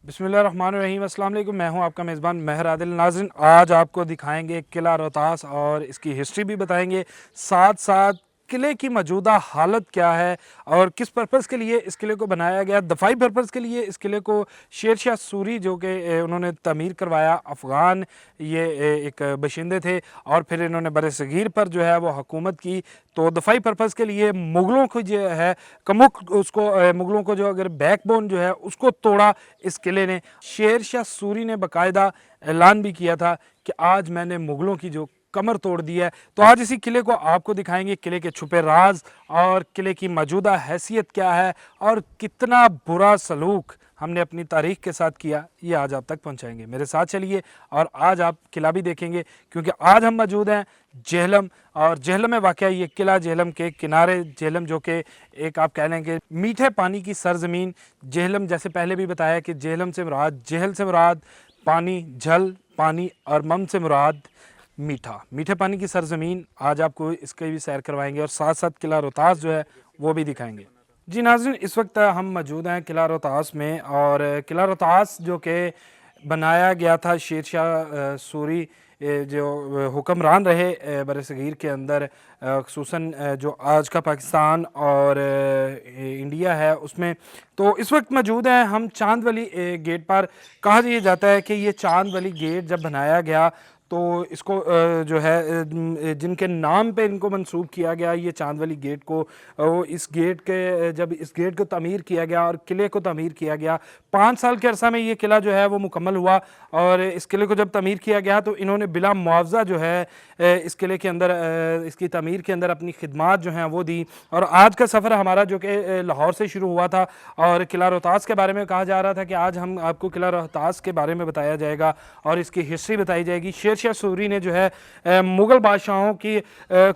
बिस्मिल्लाहिर्रहमानिर्रहीम। अस्सलाम वालेकुम। मैं हूं आपका मेज़बान महर आदिल। नाज़रीन, आज आपको दिखाएंगे किला रोहतास और इसकी हिस्ट्री भी बताएंगे, साथ साथ किले की मौजूदा हालत क्या है और किस पर्पज़ के लिए इस किले को बनाया गया। दफाई पर्पज़ के लिए इस किले को शेर शाह सूरी जो कि उन्होंने तमीर करवाया, अफ़गान ये एक बशिंदे थे और फिर इन्होंने बरसगीर पर जो है वो हुकूमत की। तो दफाई पर्पज़ के लिए मुग़लों को जो है कमुक उसको मुग़लों को जो अगर बैकबोन जो है उसको तोड़ा इस किले ने। शेर शाह सूरी ने बाकायदा ऐलान भी किया था कि आज मैंने मुग़लों की जो कमर तोड़ दी है। तो आज इसी किले को आपको दिखाएंगे, किले के छुपे राज और किले की मौजूदा हैसियत क्या है और कितना बुरा सलूक हमने अपनी तारीख के साथ किया, ये आज आप तक पहुंचाएंगे। मेरे साथ चलिए और आज आप किला भी देखेंगे, क्योंकि आज हम मौजूद हैं जेहलम। और जेहलम में वाक़ ये किला जेहलम के किनारे, जेहलम जो कि एक आप कह लें कि मीठे पानी की सरजमीन। जेहलम जैसे पहले भी बताया कि जेहलम से मुराद, जेहल से मुराद पानी, झल पानी और मम से मुराद मीठा, मीठे पानी की सरजमीन। आज आपको इसके भी सैर करवाएंगे और साथ साथ किला रोहतास जो है वो भी दिखाएंगे। जी नाज़रीन, इस वक्त हम मौजूद हैं किला रोहतास में और किला रोहतास जो कि बनाया गया था शेर शाह सूरी जो हुक्मरान रहे बरसगीर के अंदर, खुसूसन जो आज का पाकिस्तान और इंडिया है उसमें। तो इस वक्त मौजूद हैं हम चांद वाली गेट पर। कहा यह जाता है कि ये चांद वाली गेट जब बनाया गया तो इसको जो है जिनके नाम पे इनको मंसूब किया गया ये चांद वाली गेट को, वो इस गेट के जब इस गेट को तमीर किया गया और किले को तमीर किया गया, 5 साल के अरसा में ये किला जो है वो मुकम्मल हुआ। और इस किले को जब तमीर किया गया तो इन्होंने बिला मुआवजा जो है इस किले के अंदर इसकी तमीर के अंदर अपनी खिदमात जो हैं वो दी। और आज का सफ़र हमारा जो कि लाहौर से शुरू हुआ था और किला रोहतास के बारे में कहा जा रहा था कि आज हम आपको किला रोहतास के बारे में बताया जाएगा और इसकी हिस्ट्री बताई जाएगी। शेर शाह सूरी ने जो है मुग़ल बादशाहों की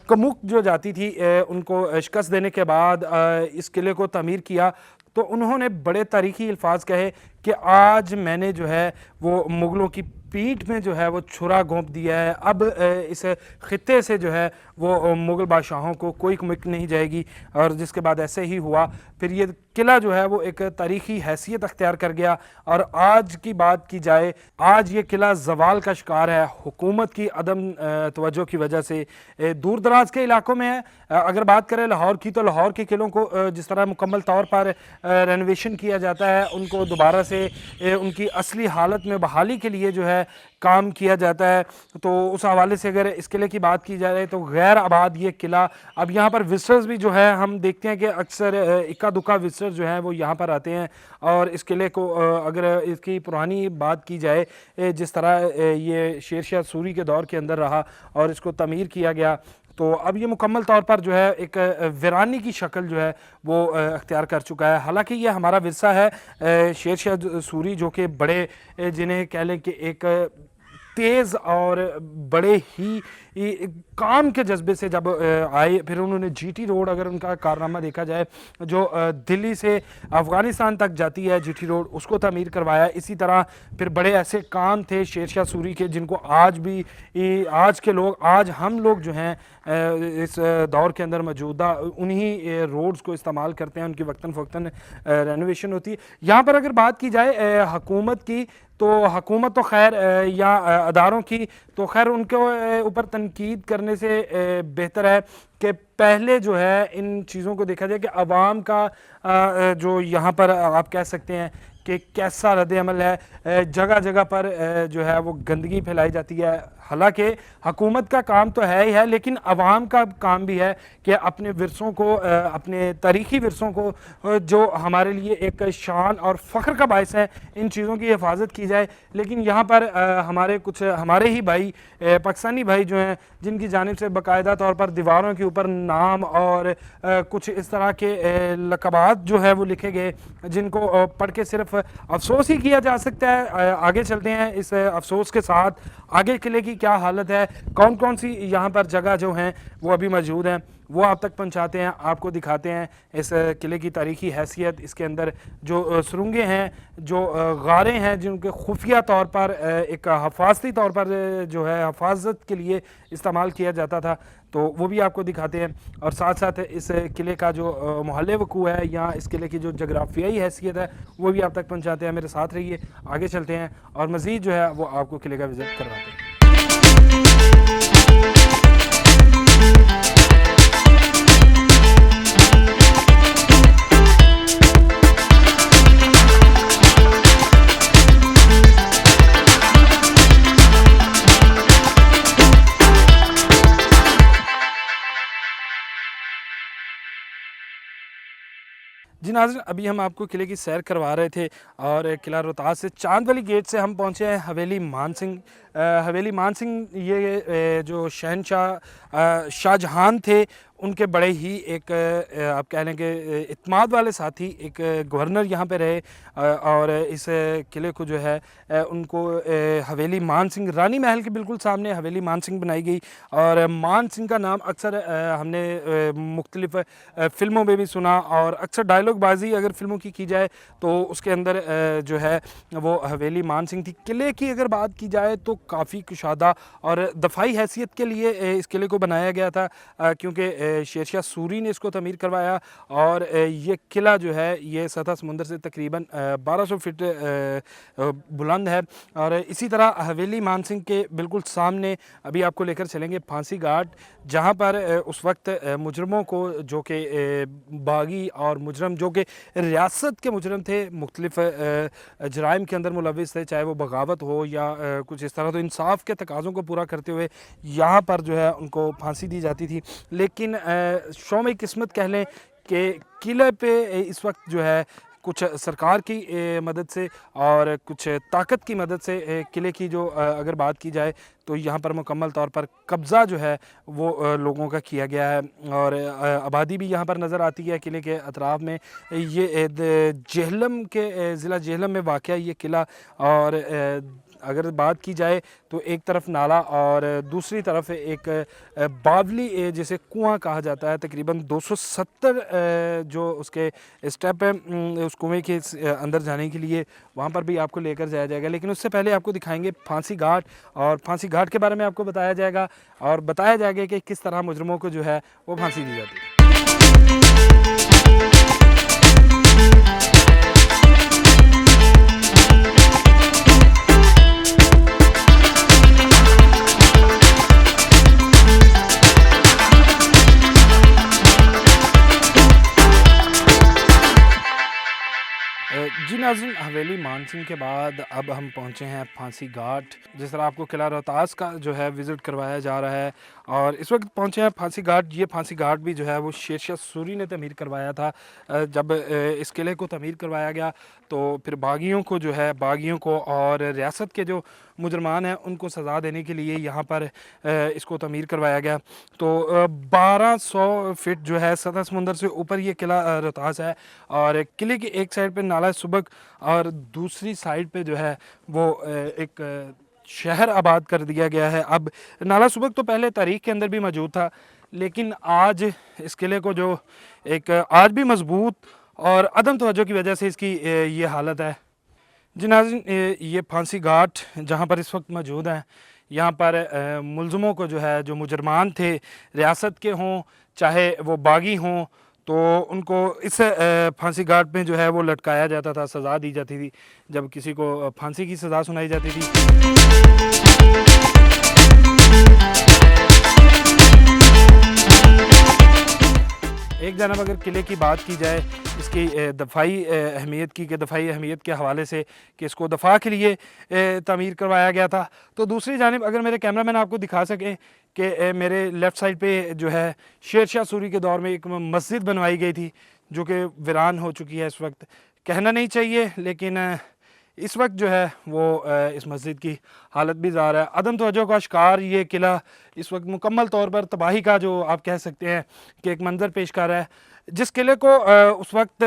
कमुक जो जाती थी उनको शिकस्त देने के बाद इस किले को तमीर किया। तो उन्होंने बड़े तारीखी अल्फाज कहे कि आज मैंने जो है वो मुग़लों की पीठ में जो है वो छुरा घोंप दिया है। अब इस ख़ित्ते से जो है वो मुग़ल बादशाहों को कोई कमुक नहीं जाएगी। और जिसके बाद ऐसे ही हुआ, फिर ये किला जो है वो एक तारीख़ी हैसियत अख्तियार कर गया। और आज की बात की जाए, आज ये किला ज़वाल का शिकार है हुकूमत की अदम तवज्जो की वजह से। दूर दराज के इलाकों में है। अगर बात करें लाहौर की, तो लाहौर के किलों को जिस तरह मुकम्मल तौर पर रेनोवेशन किया जाता है, उनको दोबारा से उनकी असली हालत में बहाली के लिए जो है काम किया जाता है। तो उस हवाले से अगर इस किले की बात की जाए तो गैर आबाद ये किला, अब यहाँ पर विजिटर्स भी जो है हम देखते हैं कि अक्सर इक्का दुक्का विजिटर्स जो हैं वो यहाँ पर आते हैं। और इस किले को अगर इसकी पुरानी बात की जाए, जिस तरह ये शेर शाह सूरी के दौर के अंदर रहा और इसको तमीर किया गया, तो अब ये मुकम्मल तौर पर जो है एक वीरानी की शक्ल जो है वो अख्तियार कर चुका है। हालांकि ये हमारा विरसा है। शेर शाह सूरी जो कि बड़े जिन्हें कह लें कि एक तेज़ और बड़े ही काम के जज्बे से जब आए, फिर उन्होंने जीटी रोड, अगर उनका कारनामा देखा जाए, जो दिल्ली से अफ़गानिस्तान तक जाती है जीटी रोड, उसको तमीर करवाया। इसी तरह फिर बड़े ऐसे काम थे शेर शाह सूरी के जिनको आज भी आज के लोग, आज हम लोग जो हैं इस दौर के अंदर मौजूदा उन्हीं रोड्स को इस्तेमाल करते हैं, उनकी वक्तन फ़वक्तन रेनोवेशन होती है। यहाँ पर अगर बात की जाए हुकूमत की, तो हुकूमत तो खैर या अदारों की, तो खैर उनके ऊपर तनकीद करने से बेहतर है कि पहले जो है इन चीज़ों को देखा जाए कि अवाम का जो यहाँ पर आप कह सकते हैं कि कैसा रद्द अमल है। जगह जगह पर जो है वो गंदगी फैलाई जाती है। हालांकि हुकूमत का काम तो है ही है, लेकिन अवाम का काम भी है कि अपने विरसों को, अपने तारीख़ी विरसों को जो हमारे लिए एक शान और फ़ख्र का बायस है, इन चीज़ों की हिफाजत की जाए। लेकिन यहाँ पर हमारे ही भाई पाकिस्तानी भाई जो हैं, जिनकी जानिब से बाकायदा तौर पर दीवारों के ऊपर नाम और कुछ इस तरह के लक़बात जो है वो लिखे गए, जिनको पढ़ के सिर्फ अफसोस ही किया जा सकता है। आगे चलते हैं इस अफसोस के साथ। आगे किले की क्या हालत है, कौन कौन सी यहाँ पर जगह जो हैं वो अभी मौजूद हैं, वो आप तक पहुँचाते हैं, आपको दिखाते हैं इस किले की तारीखी हैसियत, इसके अंदर जो सुरंगें हैं, जो गारें हैं जिनके खुफिया तौर पर एक हफाजती तौर पर जो है हफाजत के लिए इस्तेमाल किया जाता था, तो वो भी आपको दिखाते हैं। और साथ साथ इस किले का जो महल वकूअ है या इस किले की जो जगराफियाई हैसियत है वो भी आप तक पहुँचाते हैं। मेरे साथ रहिए, आगे चलते हैं और मज़ीद जो है वो आपको किले का विज़िट करवाते हैं। जी नाज़रीन, अभी हम आपको किले की सैर करवा रहे थे और किला रोहतास से चांद वाली गेट से हम पहुंचे हैं हवेली मान सिंह। हवेली मान सिंह ये जो शहनशाह शाहजहां थे, उनके बड़े ही एक आप कह लें कि इत्मीनान वाले साथी, एक गवर्नर यहाँ पे रहे और इस किले को जो है उनको हवेली मान सिंह, रानी महल के बिल्कुल सामने हवेली मान सिंह बनाई गई। और मान सिंह का नाम अक्सर हमने मुख्तलिफ़ फ़िल्मों में भी सुना और अक्सर डायलॉग बाजी अगर फ़िल्मों की जाए तो उसके अंदर जो है वो हवेली मान सिंह थी। किले की अगर बात की जाए तो काफ़ी कुशादा और दफाई हैसियत के लिए इस किले को बनाया गया था, क्योंकि शेरशाह सूरी ने इसको तमीर करवाया। और ये किला जो है ये सतह समुंदर से तकरीबन 1200 फीट बुलंद है। और इसी तरह हवेली मान सिंह के बिल्कुल सामने अभी आपको लेकर चलेंगे फांसी घाट, जहाँ पर उस वक्त मुजरमों को, जो कि बागी और मुजरम जो कि रियासत के मुजरम थे, मुख्तलिफ जराइम के अंदर मुलविस थे, चाहे वो बगावत हो या कुछ इस तरह, तो इंसाफ के तकाज़ों को पूरा करते हुए यहाँ पर जो है उनको फांसी दी जाती थी। लेकिन शौम किस्मत कह लें कि किले पे इस वक्त जो है कुछ सरकार की मदद से और कुछ ताकत की मदद से किले की जो अगर बात की जाए तो यहाँ पर मुकम्मल तौर पर कब्ज़ा जो है वो लोगों का किया गया है। और आबादी भी यहाँ पर नज़र आती है किले के अतराफ़ में। ये जेहलम के ज़िला जेहलम में वाक़या ये किला, और अगर बात की जाए तो एक तरफ नाला और दूसरी तरफ एक बावली जिसे कुआं कहा जाता है, तकरीबन 270 जो उसके स्टेप हैं उस कुएं के अंदर जाने के लिए, वहां पर भी आपको लेकर जाया जाएगा। लेकिन उससे पहले आपको दिखाएंगे फांसी घाट, और फांसी घाट के बारे में आपको बताया जाएगा और बताया जाएगा कि किस तरह मुजरमों को जो है वो फांसी दी जाती है। जी नाज़रीन, हवेली मान सिंह के बाद अब हम पहुंचे हैं फांसी घाट। जिस तरह आपको किला रोहतास का जो है विज़िट करवाया जा रहा है और इस वक्त पहुंचे हैं फांसी घाट। ये फांसी घाट भी जो है वो शेरशाह सूरी ने तमीर करवाया था। जब इस किले को तमीर करवाया गया तो फिर बागियों को जो है, बागियों को और रियासत के जो मुजरमान हैं उनको सज़ा देने के लिए यहाँ पर इसको तमीर करवाया गया। तो 1200 फिट जो है सतह समुंदर से ऊपर ये किला रोहतास है, और किले की एक साइड पे नाला सुबक और दूसरी साइड पे जो है वो एक शहर आबाद कर दिया गया है। अब नाला सुबक तो पहले तारीख के अंदर भी मौजूद था, लेकिन आज इस किले को जो एक आज भी मजबूत और अदम तवज्जो की वजह से इसकी ये हालत है। जी नाज़रीन, ये फांसी घाट जहाँ पर इस वक्त मौजूद हैं, यहाँ पर मुलज़मों को जो है, जो मुजरमान थे रियासत के हों चाहे वो बागी हों, तो उनको इस फांसी घाट में जो है वो लटकाया जाता था, सज़ा दी जाती थी। जब किसी को फांसी की सज़ा सुनाई जाती थी एक जानब अगर किले की बात की जाए इसकी दफ़ाई अहमियत की, कि दफ़ाई अहमियत के हवाले से कि इसको दफ़ा के लिए तामीर करवाया गया था, तो दूसरी जानब अगर मेरे कैमरामैन आपको दिखा सकें कि मेरे लेफ़्ट साइड पे जो है शेरशाह सूरी के दौर में एक मस्जिद बनवाई गई थी जो कि वीरान हो चुकी है। इस वक्त कहना नहीं चाहिए, लेकिन इस वक्त जो है वो इस मस्जिद की हालत भी ज़ाहिर है। अदम तवज्जो का शिकार ये किला इस वक्त मुकम्मल तौर पर तबाही का जो आप कह सकते हैं कि एक मंज़र पेश कर रहा है। जिस किले को उस वक्त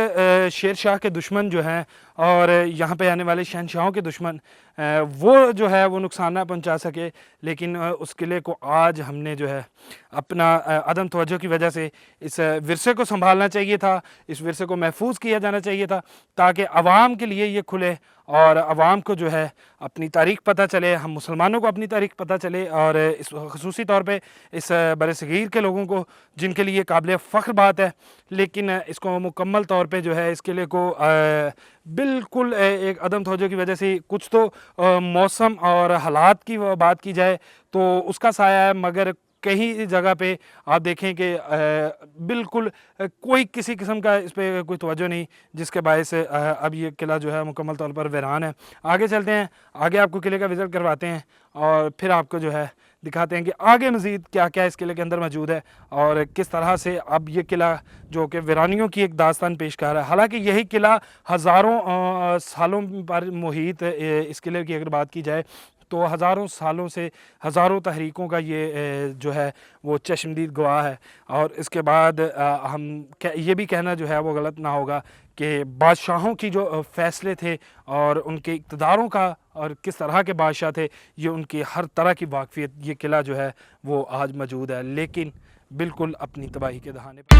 शेर शाह के दुश्मन जो हैं और यहाँ पे आने वाले शहंशाहों के दुश्मन वो जो है वो नुकसान ना पहुँचा सके। लेकिन उस किले को आज हमने जो है अपना अदम तवज्जो की वजह से इस विरसे को संभालना चाहिए था, इस विरसे को महफूज किया जाना चाहिए था, ताकि आवाम के लिए ये खुले और आवाम को जो है अपनी तारीख़ पता चले, हम मुसलमानों को अपनी तारीख़ पता चले, और इस ख़ुसूसी तौर पे इस बरसगीर के लोगों को, जिनके लिए काबिल फ़ख्र बात है। लेकिन इसको मुकम्मल तौर पे जो है इस किले को बिल्कुल एक अदम तवज्जो की वजह से, कुछ तो मौसम और हालात की बात की जाए तो उसका साया है, मगर कहीं जगह पे आप देखें कि बिल्कुल कोई किसी किस्म का इस पे कोई तवज्जो नहीं, जिसके बायस अब ये किला जो है मुकम्मल तौर पर वीरान है। आगे चलते हैं, आगे आपको किले का विज़िट करवाते हैं और फिर आपको जो है दिखाते हैं कि आगे मज़ीद क्या क्या इस किले के अंदर मौजूद है और किस तरह से अब ये किला जो कि वीरानियों की एक दास्तान पेश कर रहा है। हालांकि यही किला हज़ारों सालों पर मुहित इस किले की अगर बात की जाए तो हज़ारों सालों से हज़ारों तहरीकों का ये जो है वो चश्मदीद गवाह है। और इसके बाद हम ये भी कहना जो है वो गलत ना होगा कि बादशाहों की जो फ़ैसले थे और उनके इक़्तिदारों का और किस तरह के बादशाह थे, ये उनकी हर तरह की वाक़फ़ियत ये किला जो है वो आज मौजूद है, लेकिन बिल्कुल अपनी तबाही के दहाने पर।